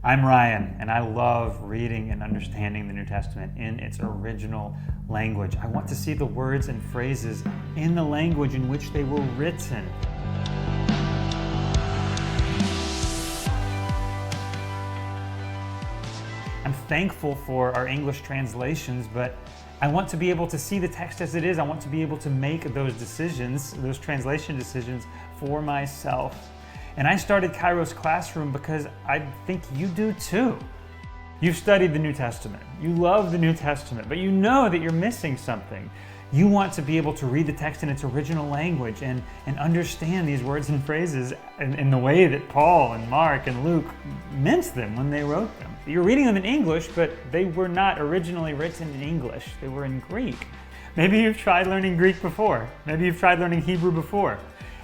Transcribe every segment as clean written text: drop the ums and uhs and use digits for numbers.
I'm Ryan, and I love reading and understanding the New Testament in its original language. I want to see the words and phrases in the language in which they were written. I'm thankful for our English translations, but I want to be able to see the text as it is. I want to be able to make those decisions, those translation decisions for myself. And I started Kairos Classroom because I think you do too. You've studied the New Testament. You love the New Testament, but you know that you're missing something. You want to be able to read the text in its original language and understand these words and phrases in the way that Paul and Mark and Luke meant them when they wrote them. You're reading them in English, but they were not originally written in English. They were in Greek. Maybe you've tried learning Greek before. Maybe you've tried learning Hebrew before.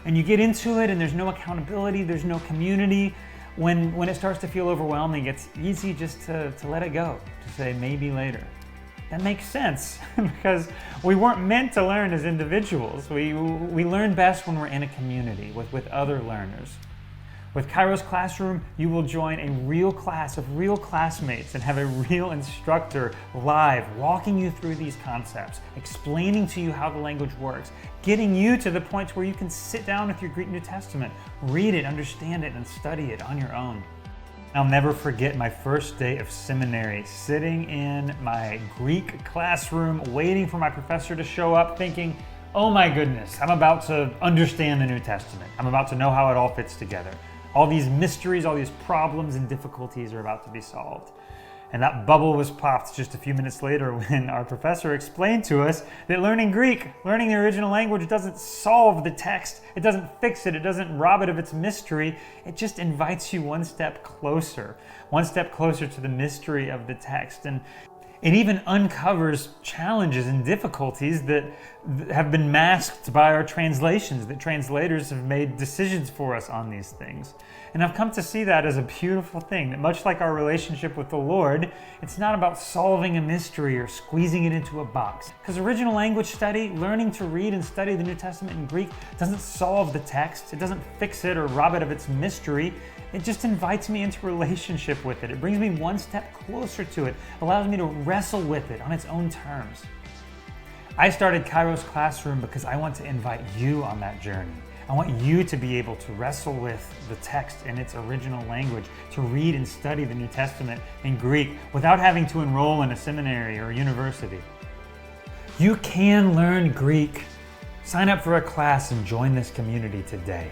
And you get into it and there's no accountability, there's no community. When it starts to feel overwhelming, it's easy just to let it go, to say maybe later. That makes sense because we weren't meant to learn as individuals. We learn best when we're in a community with other learners. With Kairos Classroom, you will join a real class of real classmates and have a real instructor live walking you through these concepts, explaining to you how the language works, getting you to the point where you can sit down with your Greek New Testament, read it, understand it, and study it on your own. I'll never forget my first day of seminary, sitting in my Greek classroom, waiting for my professor to show up, thinking, oh my goodness, I'm about to understand the New Testament. I'm about to know how it all fits together. All these mysteries, all these problems and difficulties are about to be solved. And that bubble was popped just a few minutes later when our professor explained to us that learning Greek, learning the original language, doesn't solve the text. It doesn't fix it. It doesn't rob it of its mystery. It just invites you one step closer to the mystery of the text. And it even uncovers challenges and difficulties that have been masked by our translations, that translators have made decisions for us on these things. And I've come to see that as a beautiful thing, that much like our relationship with the Lord, it's not about solving a mystery or squeezing it into a box. Because original language study, learning to read and study the New Testament in Greek, doesn't solve the text, it doesn't fix it or rob it of its mystery. It just invites me into relationship with it. It brings me one step closer to it, allows me to wrestle with it on its own terms. I started Kairos Classroom because I want to invite you on that journey. I want you to be able to wrestle with the text in its original language, to read and study the New Testament in Greek without having to enroll in a seminary or a university. You can learn Greek. Sign up for a class and join this community today.